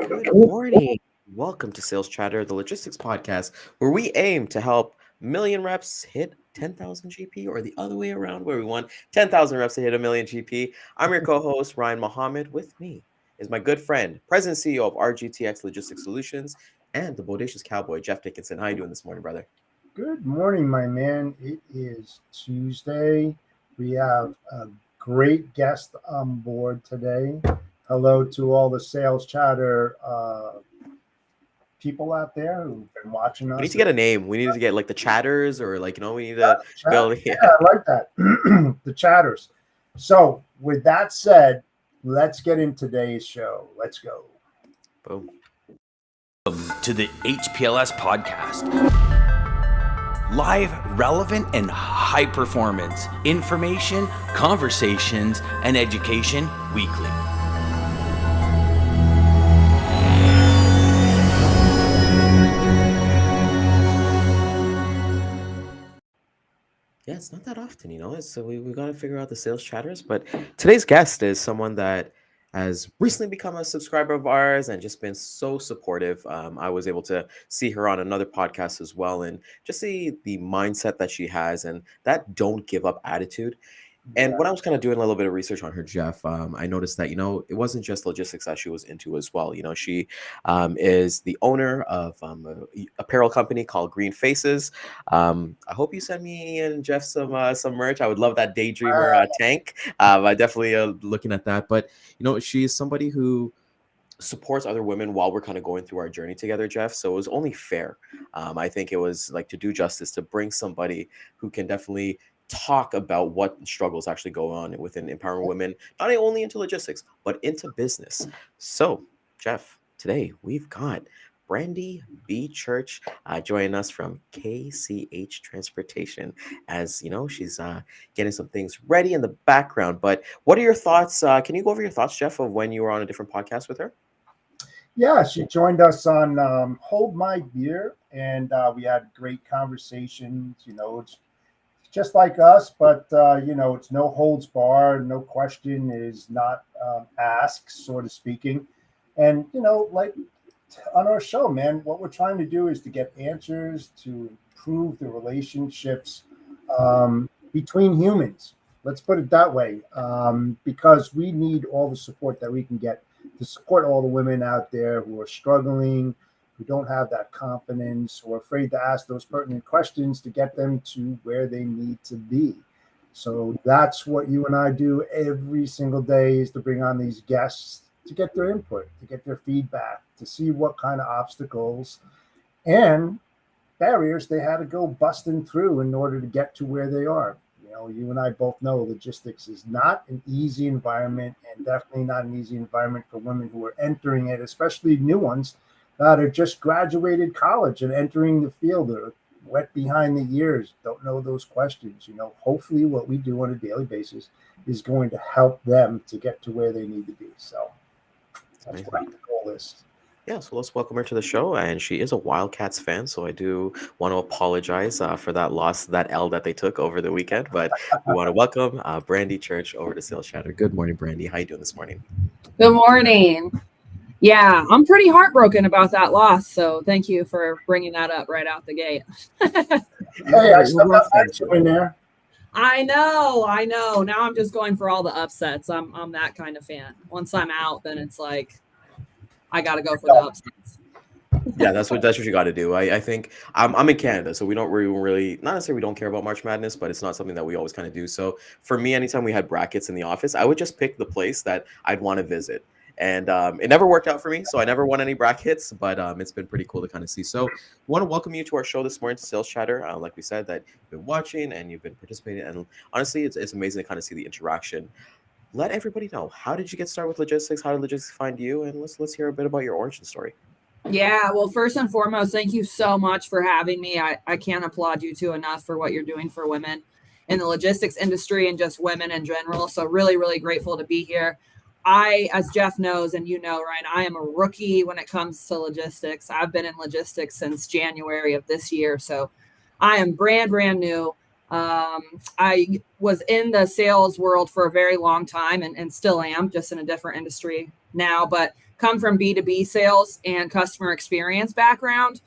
Good morning. Welcome to Sales Chatter, the logistics podcast, where we aim to help million reps hit 10,000 GP or the other way around, where we want 10,000 reps to hit a million GP. I'm your co host, Ryan Mohammed. With me is my good friend, President and CEO of RGTX Logistics Solutions, and the bodacious cowboy, Jeff Dickinson. How you doing this morning, brother? Good morning, my man. It is Tuesday. We have a great guest on board today. Hello to all the Sales Chatter people out there who've been watching We need us. to get a name. We need to get like the chatters or we need to build. Yeah, I like that. The chatters. So, with that said, let's get in today's show. Let's go. Boom. Welcome to the HPLS podcast. Live, relevant, and high performance information, conversations, and education weekly. Yeah, it's not that often, So we got to figure out the sales chatters. But today's guest is someone that has recently become a subscriber of ours and just been so supportive. I was able to see her on another podcast as well, and just see the mindset that she has and that don't give up attitude. And when I was kind of doing a little bit of research on her, Jeff, I noticed that, it wasn't just logistics that she was into as well. She is the owner of an apparel company called Green Faces. I hope you send me and Jeff some merch. I would love that Daydreamer tank. I definitely looking at that. But, she is somebody who supports other women while we're kind of going through our journey together, Jeff. So it was only fair. I think it was like to do justice to bring somebody who can definitely talk about what struggles actually go on within empowering women, not only into logistics, but into business. So, Jeff, today we've got Brandi Church joining us from KCH Transportation. As you know, she's getting some things ready in the background. But what are your thoughts? Can you go over your thoughts, Jeff, of when you were on a different podcast with her? Yeah, she joined us on Hold My Beer, and we had great conversations. It's just like us, but it's no holds barred, no question is not asked, sort of speaking. And like on our show, man, what we're trying to do is to get answers to improve the relationships between humans. Let's put it that way, because we need all the support that we can get to support all the women out there who are struggling, who don't have that confidence, or afraid to ask those pertinent questions to get them to where they need to be. So that's what you and I do every single day, is to bring on these guests to get their input, to get their feedback, to see what kind of obstacles and barriers they had to go busting through in order to get to where they are. You and I both know logistics is not an easy environment, and definitely not an easy environment for women who are entering it, especially new ones that are just graduated college and entering the field. They're wet behind the ears, don't know those questions. Hopefully what we do on a daily basis is going to help them to get to where they need to be. So that's what the goal is. Yeah, so let's welcome her to the show. And she is a Wildcats fan, so I do want to apologize for that loss, that L that they took over the weekend. But we want to welcome Brandi Church over to Sales Chatter. Good morning, Brandi. How you doing this morning? Good morning. Yeah, I'm pretty heartbroken about that loss. So thank you for bringing that up right out the gate. Hey, I still got that in there. I know. Now I'm just going for all the upsets. I'm that kind of fan. Once I'm out, then it's like I got to go for the upsets. Yeah, that's what you got to do. I think I'm in Canada, so we don't really not necessarily we don't care about March Madness, but it's not something that we always kind of do. So for me, anytime we had brackets in the office, I would just pick the place that I'd want to visit. And it never worked out for me, so I never won any brackets, but it's been pretty cool to kind of see. So want to welcome you to our show this morning, to Sales Chatter. Like we said, that you've been watching and you've been participating, and honestly, it's amazing to kind of see the interaction. Let everybody know, how did you get started with logistics? How did logistics find you? And let's hear a bit about your origin story. Yeah, well, first and foremost, thank you so much for having me. I can't applaud you two enough for what you're doing for women in the logistics industry and just women in general. So really, really grateful to be here. As Jeff knows, and Ryan, I am a rookie when it comes to logistics. I've been in logistics since January of this year. So I am brand new. I was in the sales world for a very long time and still am, just in a different industry now, but come from B2B sales and customer experience background.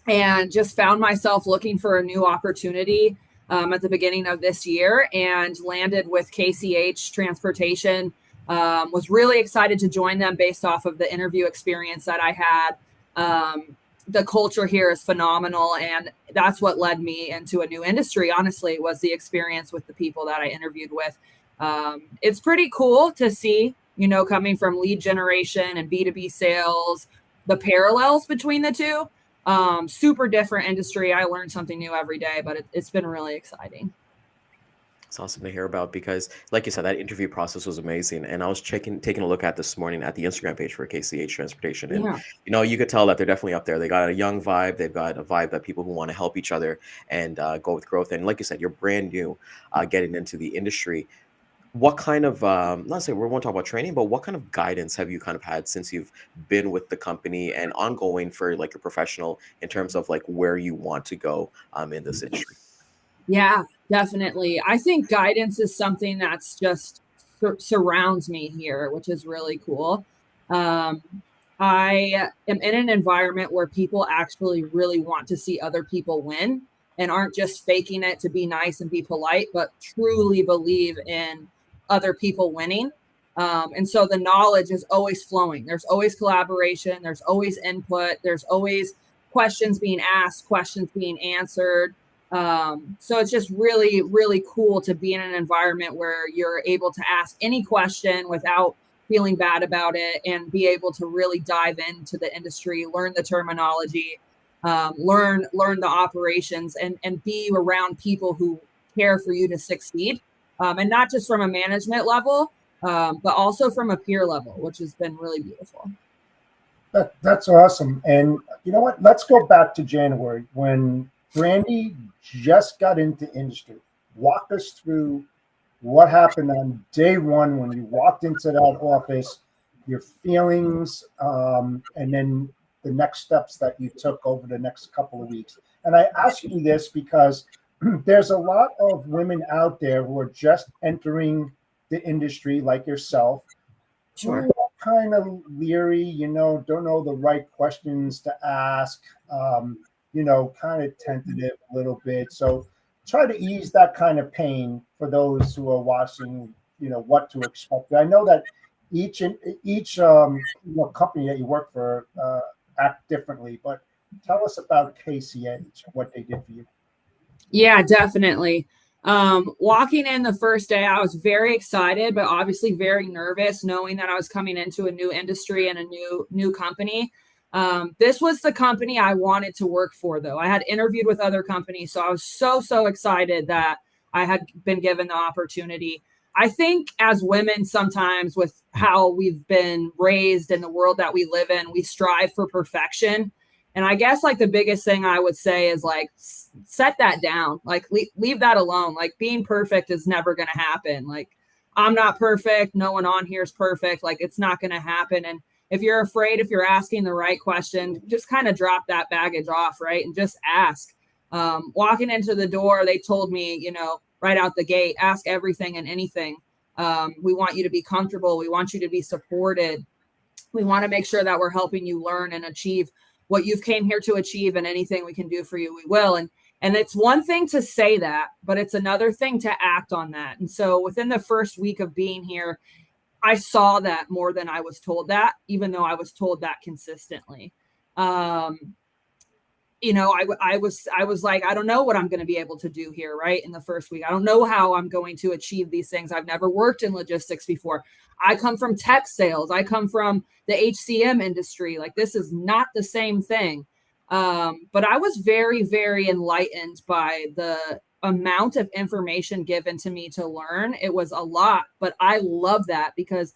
And just found myself looking for a new opportunity at the beginning of this year and landed with KCH Transportation. Was really excited to join them based off of the interview experience that I had. The culture here is phenomenal, and that's what led me into a new industry. Honestly, was the experience with the people that I interviewed with. It's pretty cool to see, coming from lead generation and B2B sales, the parallels between the two. Super different industry. I learned something new every day, but it's been really exciting. It's awesome to hear about because, like you said, that interview process was amazing. And I was taking a look at this morning at the Instagram page for KCH Transportation, and Yeah. you could tell that they're definitely up there. They got a young vibe. They've got a vibe that people who want to help each other and go with growth. And like you said, you're brand new, getting into the industry. What kind of not say we won't talk about training, but what kind of guidance have you kind of had since you've been with the company and ongoing for like your professional in terms of like where you want to go in this industry? Yeah, definitely. I think guidance is something that's just surrounds me here, which is really cool. Um, I am in an environment where people actually really want to see other people win and aren't just faking it to be nice and be polite, but truly believe in other people winning. And so the knowledge is always flowing. There's always collaboration. There's always input. There's always questions being asked, questions being answered. So it's just really, really cool to be in an environment where you're able to ask any question without feeling bad about it and be able to really dive into the industry, learn the terminology, learn the operations, and be around people who care for you to succeed. And not just from a management level, but also from a peer level, which has been really beautiful. That's awesome. And you know what? Let's go back to January when Brandi just got into industry. Walk us through what happened on day one when you walked into that office, your feelings, and then the next steps that you took over the next couple of weeks. And I ask you this because there's a lot of women out there who are just entering the industry like yourself. Sure. Who are kind of leery, don't know the right questions to ask, kind of tentative a little bit. So try to ease that kind of pain for those who are watching, what to expect. I know that each company that you work for act differently, but tell us about KCH, what they did for you. Yeah, definitely. Walking in the first day, I was very excited, but obviously very nervous, knowing that I was coming into a new industry and a new company. This was the company I wanted to work for, though. I had interviewed with other companies, so I was so excited that I had been given the opportunity. I think as women, sometimes with how we've been raised in the world that we live in, we strive for perfection. And I guess like the biggest thing I would say is like, set that down, like leave that alone. Like being perfect is never going to happen. Like I'm not perfect. No one on here is perfect. Like it's not going to happen. And if you're afraid, if you're asking the right question, just kind of drop that baggage off, right? And just ask. Walking into the door, they told me, right out the gate, ask everything and anything. We want you to be comfortable. We want you to be supported. We want to make sure that we're helping you learn and achieve what you've came here to achieve, and anything we can do for you, we will. And it's one thing to say that, but it's another thing to act on that. And so within the first week of being here, I saw that more than I was told that, even though I was told that consistently. I was like, I don't know what I'm going to be able to do here, right? In the first week, I don't know how I'm going to achieve these things. I've never worked in logistics before. I come from tech sales. I come from the HCM industry. Like this is not the same thing. But I was very, very enlightened by the amount of information given to me to learn. It was a lot, but I love that because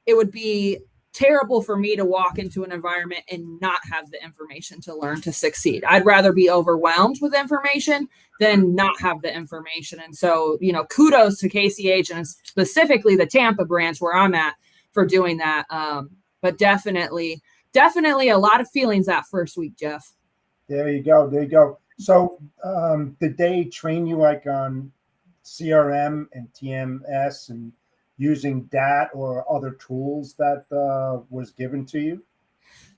it would be terrible for me to walk into an environment and not have the information to learn to succeed. I'd rather be overwhelmed with information than not have the information. And so, kudos to KCH and specifically the Tampa branch where I'm at for doing that. But definitely a lot of feelings that first week, Jeff. There you go. So did they train you like on CRM and TMS and using that or other tools that was given to you?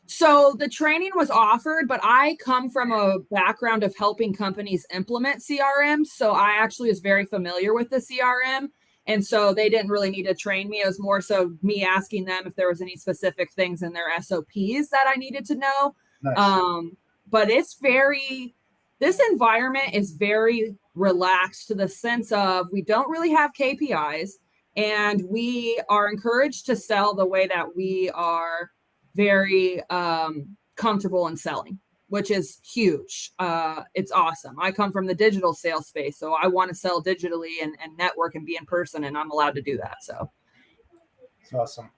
So the training was offered, but I come from a background of helping companies implement CRM. So I actually was very familiar with the CRM. And so they didn't really need to train me. It was more so me asking them if there was any specific things in their SOPs that I needed to know. Nice. But this environment is very relaxed to the sense of we don't really have KPIs and we are encouraged to sell the way that we are very comfortable in selling, which is huge. It's awesome. I come from the digital sales space, so I want to sell digitally and network and be in person, and I'm allowed to do that. So It's awesome.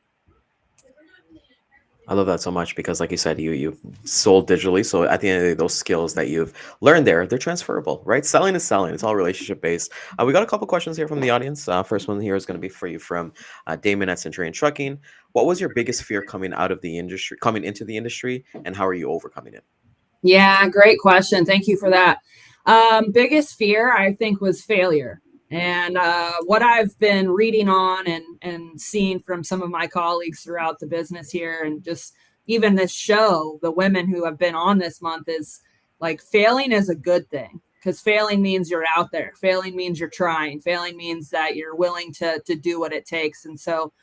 I love that so much because, like you said, you sold digitally. So at the end of the day, those skills that you've learned there, they're transferable, right? Selling is selling. It's all relationship based. We got a couple questions here from the audience. First one here is going to be for you from Daman at Centurion Trucking. What was your biggest fear coming into the industry, and how are you overcoming it? yeah, great question. Thank you for that. Biggest fear I think was failure. And what I've been reading on and seeing from some of my colleagues throughout the business here, and just even this show, the women who have been on this month, is like failing is a good thing because failing means you're out there. Failing means you're trying. Failing means that you're willing to do what it takes. And so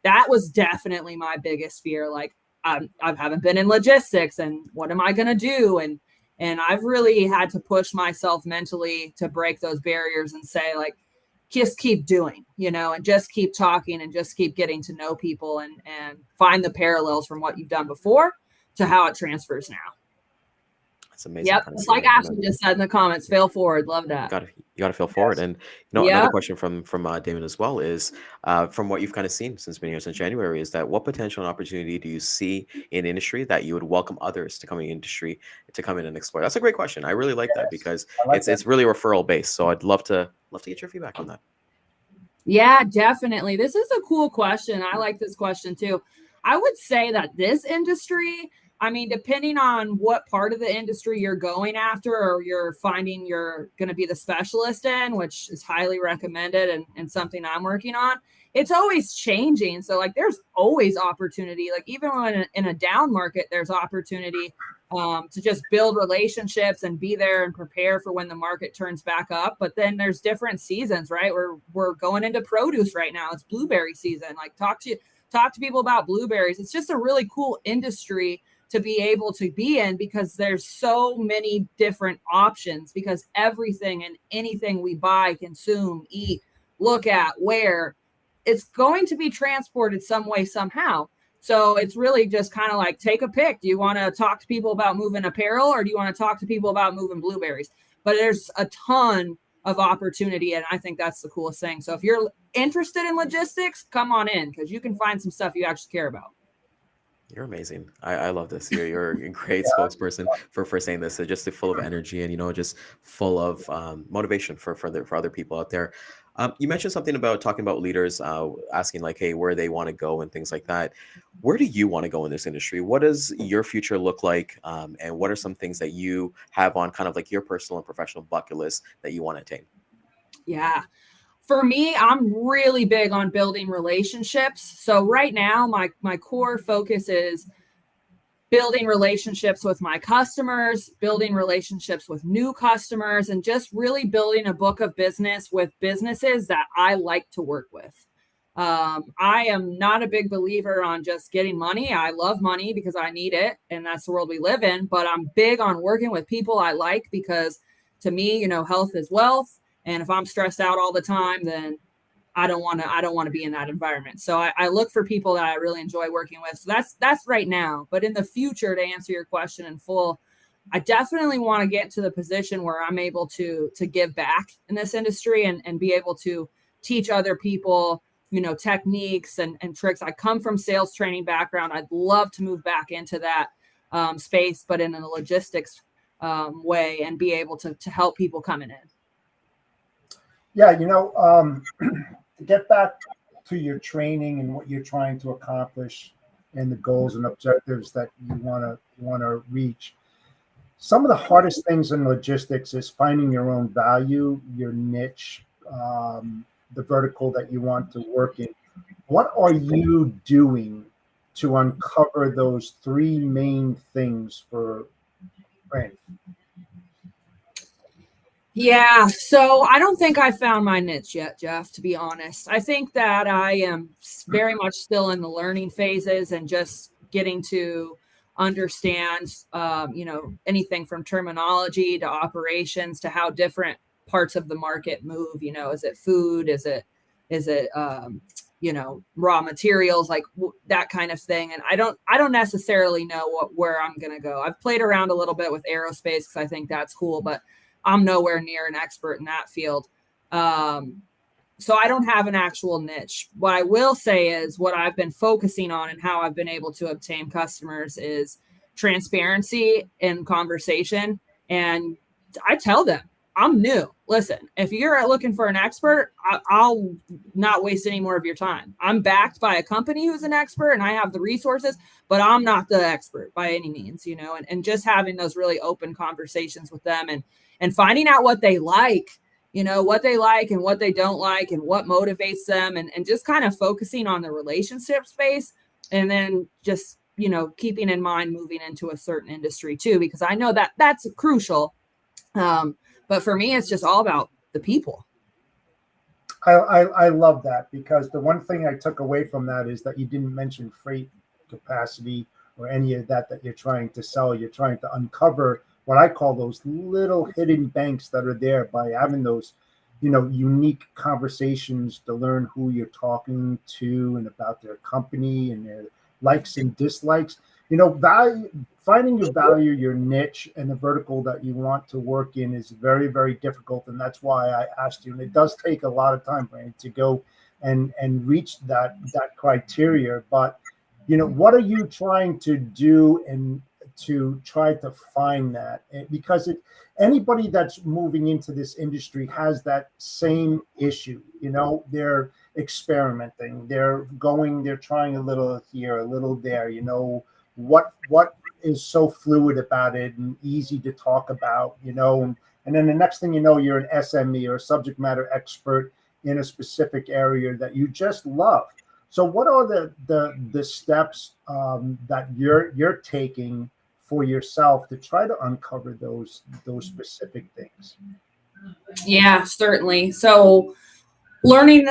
that was definitely my biggest fear. Like I haven't been in logistics, and what am I going to do? And I've really had to push myself mentally to break those barriers and say, like, just keep doing, and just keep talking and just keep getting to know people and find the parallels from what you've done before to how it transfers now. It's amazing. Yep. It's like Ashley just said in the comments, fail forward. Love that. You got to fail forward. And another question from Damon as well is, from what you've kind of seen since being here since January, is that what potential and opportunity do you see in industry that you would welcome others to come in the industry to come in and explore? That's a great question. I really like that because it's really referral based. So I'd love to get your feedback on that. Yeah, definitely. This is a cool question. I like this question too. I would say that this industry, I mean, depending on what part of the industry you're going after or you're finding you're going to be the specialist in, which is highly recommended and something I'm working on, it's always changing. So like there's always opportunity. Like even when in a down market, there's opportunity to just build relationships and be there and prepare for when the market turns back up. But then there's different seasons, right? We're going into produce right now. It's blueberry season. Like talk to people about blueberries. It's just a really cool industry to be able to be in because there's so many different options because everything and anything we buy, consume, eat, look at, wear, it's going to be transported some way, somehow. So it's really just kind of like take a pick. Do you want to talk to people about moving apparel or do you want to talk to people about moving blueberries? But there's a ton of opportunity. And I think that's the coolest thing. So if you're interested in logistics, come on in because you can find some stuff you actually care about. You're amazing. I love this. You're a great spokesperson for saying this. Just full of energy and just full of motivation for other people out there. You mentioned something about talking about leaders, asking like, hey, where they want to go and things like that. Where do you want to go in this industry? What does your future look like? And what are some things that you have on kind of like your personal and professional bucket list that you want to attain? Yeah. For me, I'm really big on building relationships. So right now, my core focus is building relationships with my customers, building relationships with new customers, and just really building a book of business with businesses that I like to work with. I am not a big believer on just getting money. I love money because I need it, and that's the world we live in. But I'm big on working with people I like because to me, health is wealth. And if I'm stressed out all the time, then I don't want to be in that environment. So I look for people that I really enjoy working with. So that's right now. But in the future, to answer your question in full, I definitely want to get to the position where I'm able to give back in this industry and be able to teach other people, techniques and tricks. I come from sales training background. I'd love to move back into that space, but in a logistics way and be able to help people coming in. Yeah, to get back to your training and what you're trying to accomplish and the goals and objectives that you want to reach. some of the hardest things in logistics is finding your own value, your niche, the vertical that you want to work in. What are you doing to uncover those three main things for Brandi? Yeah, so I don't think I found my niche yet, Jeff, to be honest. I think that I am very much still in the learning phases and just getting to understand, anything from terminology to operations to how different parts of the market move. Is it food? Is it raw materials, like that kind of thing. And I don't necessarily know where I'm going to go. I've played around a little bit with aerospace because I think that's cool, but I'm nowhere near an expert in that field. So I don't have an actual niche. What I will say is what I've been focusing on and how I've been able to obtain customers is transparency in conversation. And I tell them, I'm new. Listen, if you're looking for an expert, I'll not waste any more of your time. I'm backed by a company who's an expert and I have the resources, but I'm not the expert by any means, and just having those really open conversations with them and finding out what they like, what they like and what they don't like and what motivates them and just kind of focusing on the relationship space. And then just, keeping in mind moving into a certain industry too, because I know that that's crucial. But for me, it's just all about the people. I love that, because the one thing I took away from that is that you didn't mention freight capacity or any of that you're trying to sell. You're trying to uncover what I call those little hidden banks that are there by having those, unique conversations to learn who you're talking to and about their company and their likes and dislikes. Finding your value, your niche, and the vertical that you want to work in is very, very difficult. And that's why I asked you. And it does take a lot of time, Brandi, to go and reach that criteria. But, what are you trying to do and to try to find that? Because anybody that's moving into this industry has that same issue. They're experimenting, they're trying a little here, a little there. What is so fluid about it and easy to talk about, and then the next thing you know, you're an SME or a subject matter expert in a specific area that you just love. So what are the steps that you're taking for yourself to try to uncover those specific things? Yeah, certainly. So learning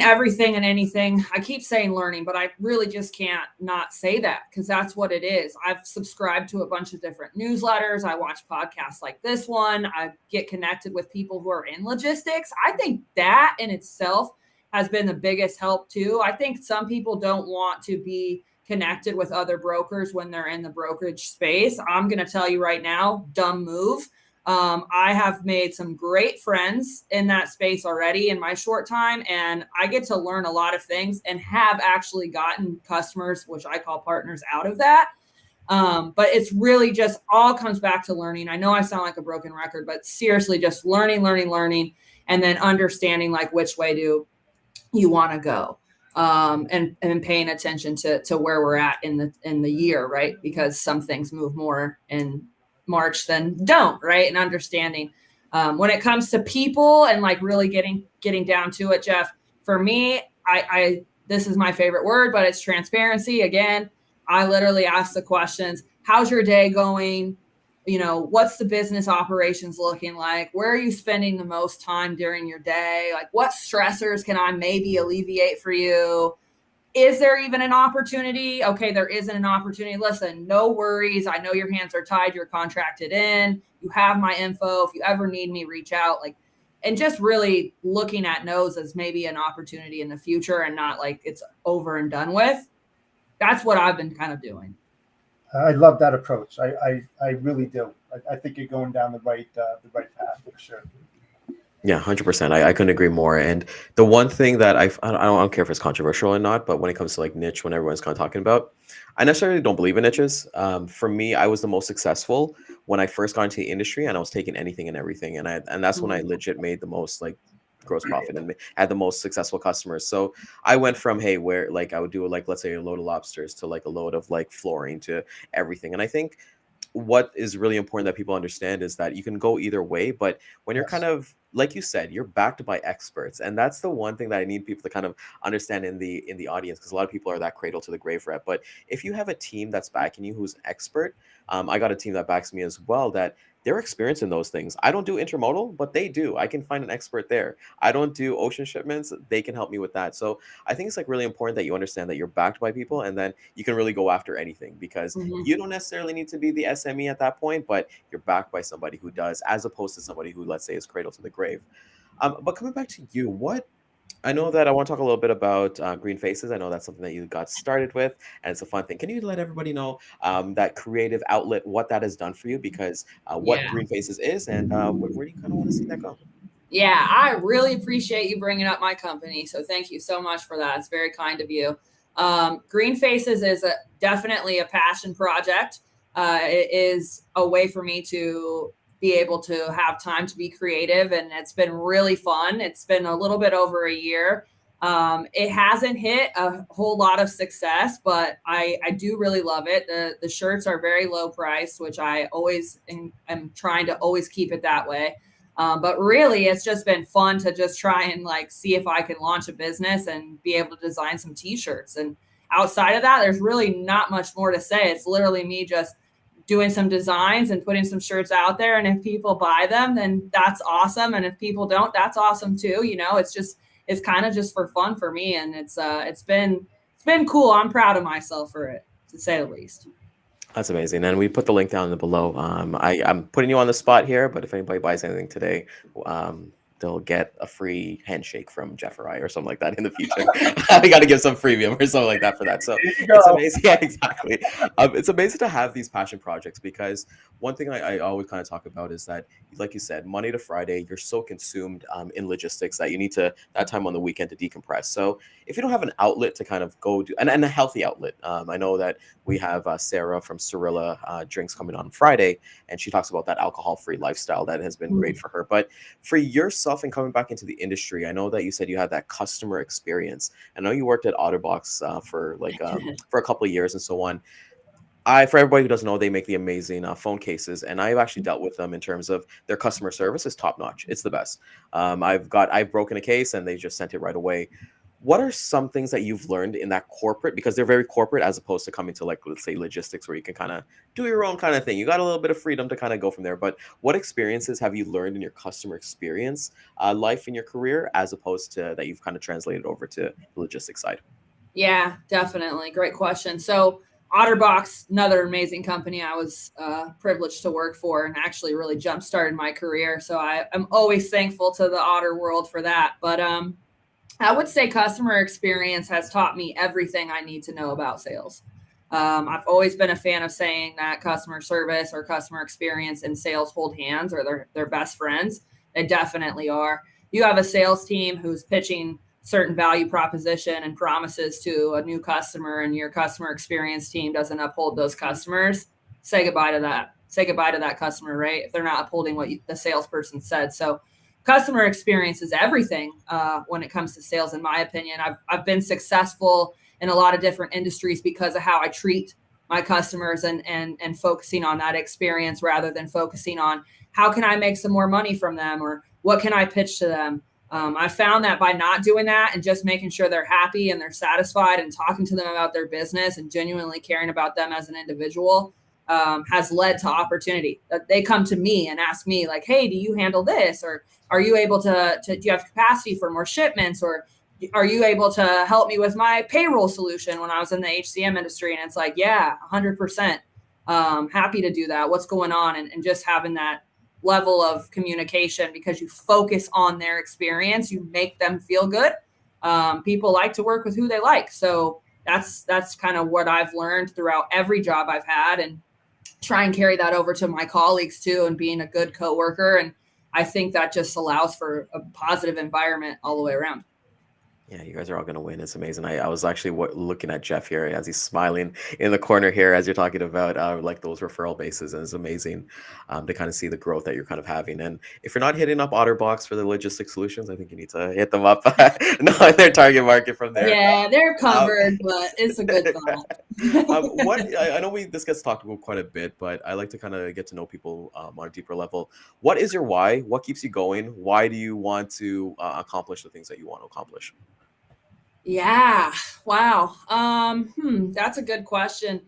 everything and anything. I keep saying learning, but I really just can't not say that, because that's what it is. I've subscribed to a bunch of different newsletters. I watch podcasts like this one. I get connected with people who are in logistics. I think that in itself has been the biggest help too. I think some people don't want to be connected with other brokers when they're in the brokerage space. I'm going to tell you right now, dumb move. I have made some great friends in that space already in my short time, and I get to learn a lot of things and have actually gotten customers, which I call partners, out of that. But it's really just all comes back to learning. I know I sound like a broken record, but seriously, just learning, and then understanding like which way do you want to go. And paying attention to where we're at in the year, right? Because some things move more in March than don't, right? And understanding when it comes to people and like really getting down to it, Jeff, for me, I this is my favorite word, but it's transparency. Again, I literally ask the questions: how's your day going? What's the business operations looking like? Where are you spending the most time during your day? Like, what stressors can I maybe alleviate for you? Is there even an opportunity? Okay, there isn't an opportunity. Listen, no worries. I know your hands are tied. You're contracted in. You have my info. If you ever need me, reach out. And just really looking at no's as maybe an opportunity in the future and not like it's over and done with. That's what I've been kind of doing. I love that approach. I really do. I think you're going down the right path for sure. Yeah, 100%. I couldn't agree more. And the one thing that I don't care if it's controversial or not, but when it comes to like niche, when everyone's kind of talking about, I necessarily don't believe in niches. For me, I was the most successful when I first got into the industry, and I was taking anything and everything, and that's when I legit made the most like gross profit and had the most successful customers. So I went from, hey, where like I would do like, let's say a load of lobsters to like a load of like flooring to everything. And I think what is really important that people understand is that you can go either way, but when you're kind Yes. of like you said, you're backed by experts, and that's the one thing that I need people to kind of understand in the audience, because a lot of people are that cradle to the grave rep. But if you have a team that's backing you who's an expert, I got a team that backs me as well, that they're experienced in those things. I don't do intermodal, but they do. I can find an expert there. I don't do ocean shipments, they can help me with that. So I think it's like really important that you understand that you're backed by people, and then you can really go after anything, because Mhm. you don't necessarily need to be the SME at that point, but you're backed by somebody who does, as opposed to somebody who, let's say, is cradle to the grave. But coming back to you, what I know that I want to talk a little bit about Green Faces. I know that's something that you got started with, and it's a fun thing. Can you let everybody know that creative outlet, what that has done for you? Because what Yeah. Green Faces is, and where do you kind of want to see that go? Yeah, I really appreciate you bringing up my company. So thank you so much for that. It's very kind of you. Green Faces is definitely a passion project. It is a way for me to be able to have time to be creative, and it's been really fun. It's been a little bit over a year. It hasn't hit a whole lot of success, but I do really love it. The shirts are very low price, which I always am trying to always keep it that way. But really, it's just been fun to just try and like see if I can launch a business and be able to design some t-shirts. And outside of that, there's really not much more to say. It's literally me just doing some designs and putting some shirts out there. And if people buy them, then that's awesome. And if people don't, that's awesome too. You know, it's kind of just for fun for me. And it's been cool. I'm proud of myself for it, to say the least. That's amazing. And we put the link down below. I'm putting you on the spot here, but if anybody buys anything today, they'll get a free handshake from Jeff or I or something like that in the future. We got to give some freemium or something like that for that. So There you it's go. amazing. Yeah, exactly. It's amazing to have these passion projects, because one thing I always kind of talk about is that, like you said, Monday to Friday, you're so consumed in logistics that you need to that time on the weekend to decompress. So if you don't have an outlet to kind of go do, and a healthy outlet, I know that we have Sarah from Cirilla Drinks coming on Friday, and she talks about that alcohol-free lifestyle that has been great for her. But for yourself and coming back into the industry, I know that you said you had that customer experience. I know you worked at Otterbox for a couple of years and so on. For everybody who doesn't know, they make the amazing phone cases, and I've actually dealt with them in terms of their customer service is top notch. It's the best. I've broken a case and they just sent it right away. What are some things that you've learned in that corporate, because they're very corporate as opposed to coming to, like, let's say, logistics, where you can kind of do your own kind of thing. You got a little bit of freedom to kind of go from there. But what experiences have you learned in your customer experience life in your career, as opposed to that you've kind of translated over to the logistics side? Yeah, definitely. Great question. So, Otterbox, another amazing company I was privileged to work for, and actually really jump started my career. So I'm always thankful to the Otter world for that. But I would say customer experience has taught me everything I need to know about sales. I've always been a fan of saying that customer service or customer experience and sales hold hands, or they're best friends. They definitely are. You have a sales team who's pitching certain value proposition and promises to a new customer, and your customer experience team doesn't uphold those customers. Say goodbye to that. Say goodbye to that customer, right? If they're not upholding what the salesperson said. So customer experience is everything when it comes to sales, in my opinion. I've been successful in a lot of different industries because of how I treat my customers, and focusing on that experience rather than focusing on how can I make some more money from them, or what can I pitch to them. I found that by not doing that and just making sure they're happy and they're satisfied and talking to them about their business and genuinely caring about them as an individual has led to opportunity. They come to me and ask me like, hey, do you handle this? Or are you able to do you have capacity for more shipments? Or are you able to help me with my payroll solution when I was in the HCM industry? And it's like, yeah, 100%. Happy to do that. What's going on? And just having that level of communication, because you focus on their experience, you make them feel good. People like to work with who they like. So that's kind of what I've learned throughout every job I've had, and try and carry that over to my colleagues too, and being a good coworker. And I think that just allows for a positive environment all the way around. Yeah, you guys are all going to win. It's amazing. I was actually looking at Jeff here as he's smiling in the corner here as you're talking about like those referral bases. And it's amazing to kind of see the growth that you're kind of having. And if you're not hitting up Otterbox for the logistic solutions, I think you need to hit them up. No, their target market from there. Yeah, they're Um, covered, but it's a good thought. I know this gets talked about quite a bit, but I like to kind of get to know people on a deeper level. What is your why? What keeps you going? Why do you want to accomplish the things that you want to accomplish? Yeah. Wow. That's a good question.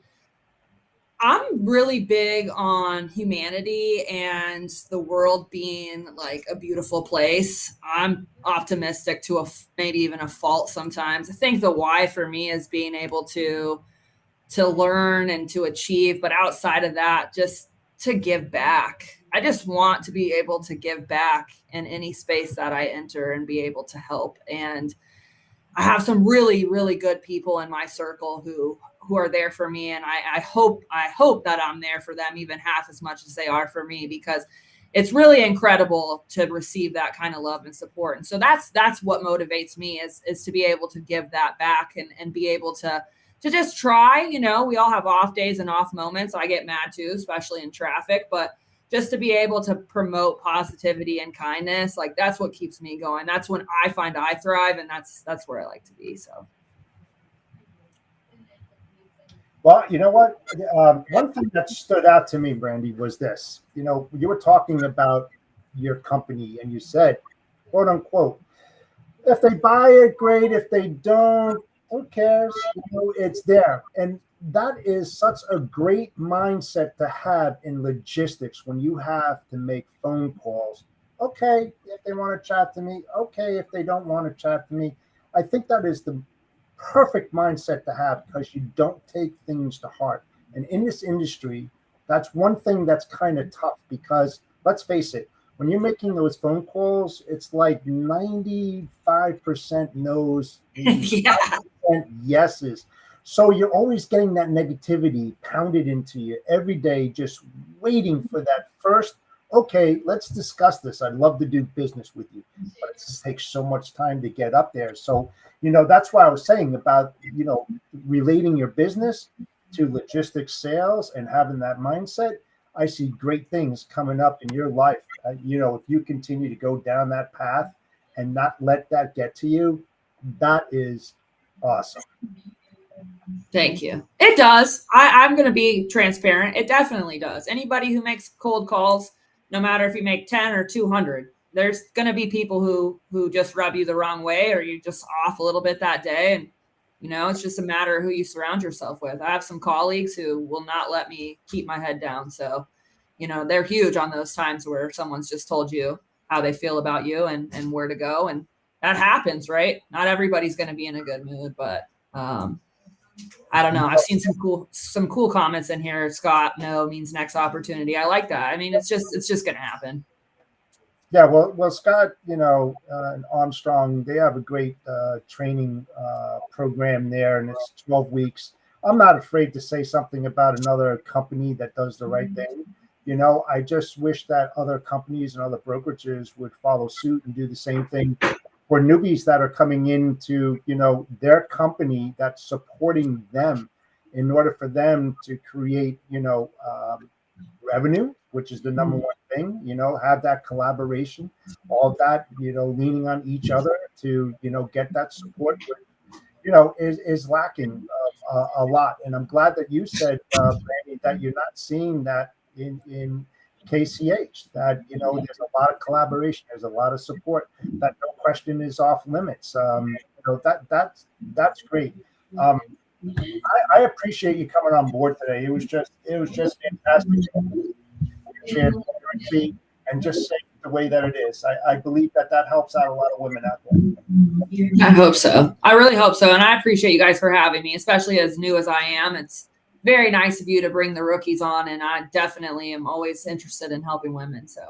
I'm really big on humanity and the world being like a beautiful place. I'm optimistic to maybe even a fault sometimes. I think the why for me is being able to learn and to achieve, but outside of that, just to give back. I just want to be able to give back in any space that I enter and be able to help. And I have some really, really good people in my circle who are there for me. And I hope that I'm there for them even half as much as they are for me, because it's really incredible to receive that kind of love and support. And so that's what motivates me is to be able to give that back and be able to just try. You know, we all have off days and off moments. I get mad too, especially in traffic, but just to be able to promote positivity and kindness, like that's what keeps me going. That's when I find I thrive, and that's where I like to be. So Well, you know what? One thing that stood out to me, Brandi, was this. You know, you were talking about your company and you said, quote unquote, if they buy it, great. If they don't, who cares? You know, it's there. And that is such a great mindset to have in logistics when you have to make phone calls. Okay, if they want to chat to me, okay, if they don't want to chat to me. I think that is the perfect mindset to have because you don't take things to heart. And in this industry, that's one thing that's kind of tough because let's face it, when you're making those phone calls, it's like 95% no's, yeah, 5% yeses. So you're always getting that negativity pounded into you every day, just waiting for that first, okay, let's discuss this. I'd love to do business with you, but it just takes so much time to get up there. So, you know, that's why I was saying about, you know, relating your business to logistics sales and having that mindset. I see great things coming up in your life. You know, if you continue to go down that path and not let that get to you, that is awesome. thank you. It does. I'm going to be transparent. It definitely does. Anybody who makes cold calls, no matter if you make 10 or 200, there's going to be people who just rub you the wrong way, or you're just off a little bit that day. And, you know, it's just a matter of who you surround yourself with. I have some colleagues who will not let me keep my head down. So, you know, they're huge on those times where someone's just told you how they feel about you and where to go. And that happens, right? Not everybody's going to be in a good mood, but, I don't know. I've seen some cool comments in here. Scott, no means next opportunity. I like that. I mean, it's just going to happen. Yeah, well, Scott, you know, and Armstrong, they have a great training program there, and it's 12 weeks. I'm not afraid to say something about another company that does the right thing. You know, I just wish that other companies and other brokerages would follow suit and do the same thing for newbies that are coming into, you know, their company that's supporting them in order for them to create, you know, revenue, which is the number one thing, you know, have that collaboration, all of that, you know, leaning on each other to, you know, get that support, you know, is lacking a lot. And I'm glad that you said, Brandi, that you're not seeing that in KCH, that, you know, there's a lot of collaboration, there's a lot of support, that no question is off limits. You know, that's great. I appreciate you coming on board today. It was just fantastic. Transparency and just saying the way that it is. I believe that helps out a lot of women out there. I hope so. I really hope so. And I appreciate you guys for having me, especially as new as I am. It's very nice of you to bring the rookies on. And I definitely am always interested in helping women. So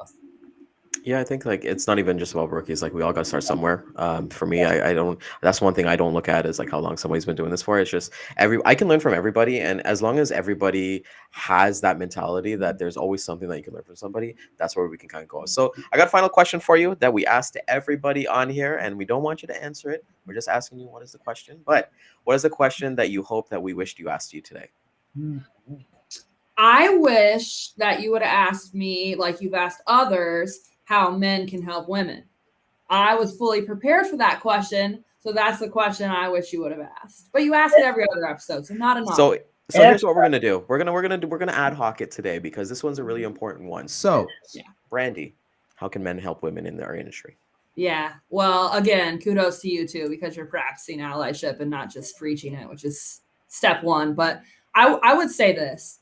Yeah, I think like it's not even just about rookies. Like we all got to start somewhere. For me, I don't. That's one thing I don't look at is like how long somebody's been doing this for. It's just I can learn from everybody, and as long as everybody has that mentality that there's always something that you can learn from somebody, that's where we can kind of go. So I got a final question for you that we asked to everybody on here, and we don't want you to answer it. We're just asking you what is the question. But what is the question that you hope that we wished you asked you today? I wish that you would have asked me, like you've asked others, how men can help women. I was fully prepared for that question. So that's the question I wish you would have asked. But you ask it every other episode, so not enough. So here's what we're gonna do. We're gonna ad hoc it today because this one's a really important one. So, Yeah. Brandi, how can men help women in our industry? Yeah. Well, again, kudos to you too, because you're practicing allyship and not just preaching it, which is step one. But I would say this.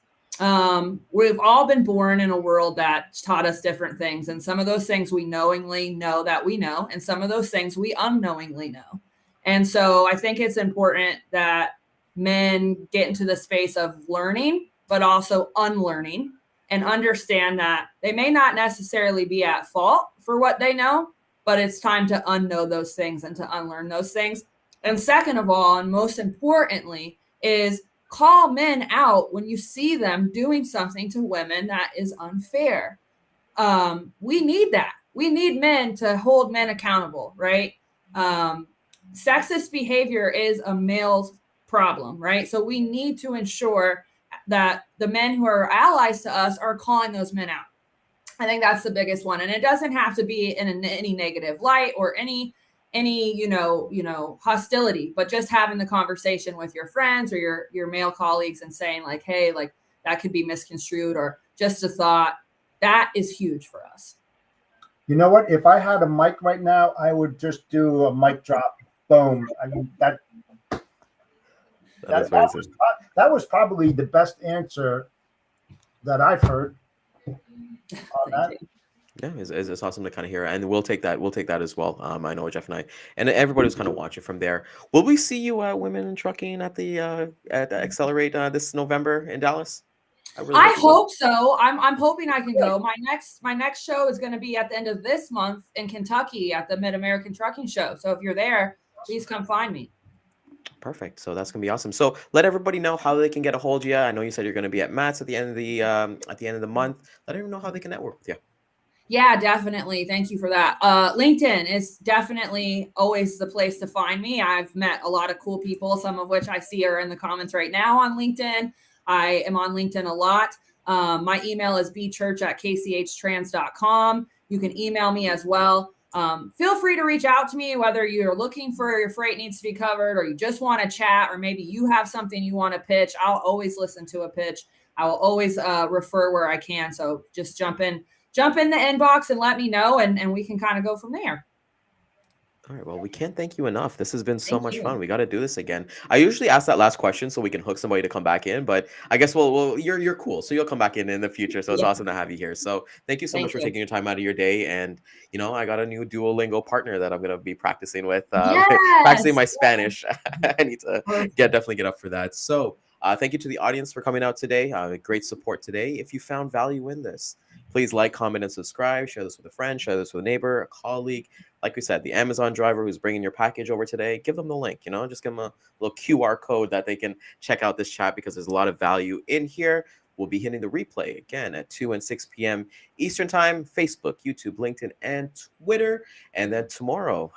We've all been born in a world that taught us different things. And some of those things we knowingly know that we know, and some of those things we unknowingly know. And so I think it's important that men get into the space of learning, but also unlearning, and understand that they may not necessarily be at fault for what they know, but it's time to unknow those things and to unlearn those things. And second of all, and most importantly, is call men out when you see them doing something to women that is unfair. We need that. We need men to hold men accountable, right? Sexist behavior is a male's problem, right? So we need to ensure that the men who are allies to us are calling those men out. I think that's the biggest one. And it doesn't have to be in any negative light or any hostility, but just having the conversation with your friends or your male colleagues and saying like, hey, like that could be misconstrued, or just a thought. That is huge for us. You know what? If I had a mic right now, I would just do a mic drop. Boom. I mean, that was probably the best answer that I've heard on that. Yeah, it's awesome to kind of hear, and we'll take that. We'll take that as well. I know Jeff and I, and everybody was kind of watching from there. Will we see you at Women in Trucking at the Accelerate this November in Dallas? I hope so. I'm hoping I can go. My next show is going to be at the end of this month in Kentucky at the Mid-American Trucking Show. So if you're there, please come find me. Perfect. So that's gonna be awesome. So let everybody know how they can get a hold of you. I know you said you're gonna be at Matt's at the end of the month. Let everyone know how they can network with you. Yeah, definitely. Thank you for that. LinkedIn is definitely always the place to find me. I've met a lot of cool people, some of which I see are in the comments right now on LinkedIn. I am on LinkedIn a lot. My email is bchurch@kchtrans.com. You can email me as well. Feel free to reach out to me, whether you're looking for your freight needs to be covered or you just want to chat, or maybe you have something you want to pitch. I'll always listen to a pitch. I will always refer where I can. So just jump in the inbox and let me know, and we can kind of go from there. All right. Well, we can't thank you enough. This has been so much fun. We got to do this again. I usually ask that last question so we can hook somebody to come back in, but I guess you're cool, so you'll come back in the future. So it's awesome to have you here. So thank you so much for taking your time out of your day. And I got a new Duolingo partner that I'm gonna be practicing with, practicing my Spanish. I need to definitely get up for that. So thank you to the audience for coming out today. Great support today. If you found value in this, please like, comment, and subscribe. Share this with a friend. Share this with a neighbor, a colleague. Like we said, the Amazon driver who's bringing your package over today, give them the link, just give them a little QR code that they can check out this chat, because there's a lot of value in here. We'll be hitting the replay again at 2 and 6 p.m. Eastern time, Facebook, YouTube, LinkedIn, and Twitter. And then tomorrow,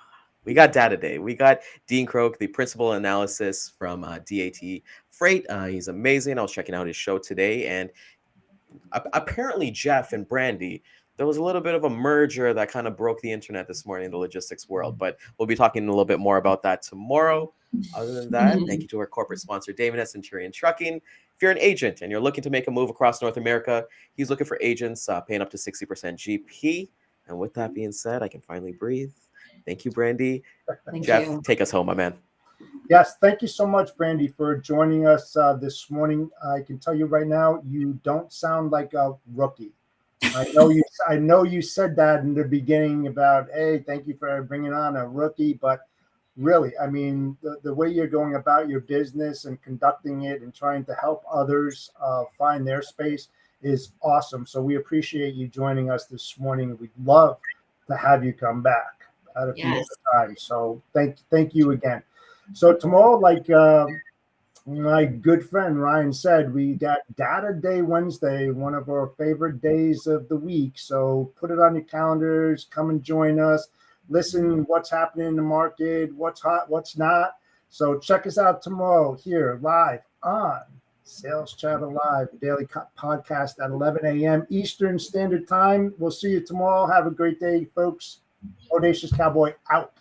we got Data Day. We got Dean Croak, the principal analysis from DAT Freight. He's amazing. I was checking out his show today, and apparently Jeff and Brandi, there was a little bit of a merger that kind of broke the internet this morning in the logistics world, but we'll be talking a little bit more about that tomorrow. Other than that, thank you to our corporate sponsor, Daman at Centurion Trucking. If you're an agent and you're looking to make a move across North America, he's looking for agents paying up to 60% GP. And with that being said, I can finally breathe. Thank you, Brandi. Jeff, take us home, my man. Yes, thank you so much, Brandi, for joining us this morning. I can tell you right now, you don't sound like a rookie. I know you said that in the beginning about, hey, thank you for bringing on a rookie, but really, I mean, the way you're going about your business and conducting it and trying to help others find their space is awesome. So we appreciate you joining us this morning. We'd love to have you come back at a Yes. future time. So thank you again. So tomorrow, like my good friend Ryan said, we got Data Day Wednesday, one of our favorite days of the week. So put it on your calendars. Come and join us. Listen what's happening in the market, what's hot, what's not. So check us out tomorrow here live on Sales Chatter Live, daily podcast at 11 a.m. Eastern Standard Time. We'll see you tomorrow. Have a great day, folks. Audacious Cowboy out.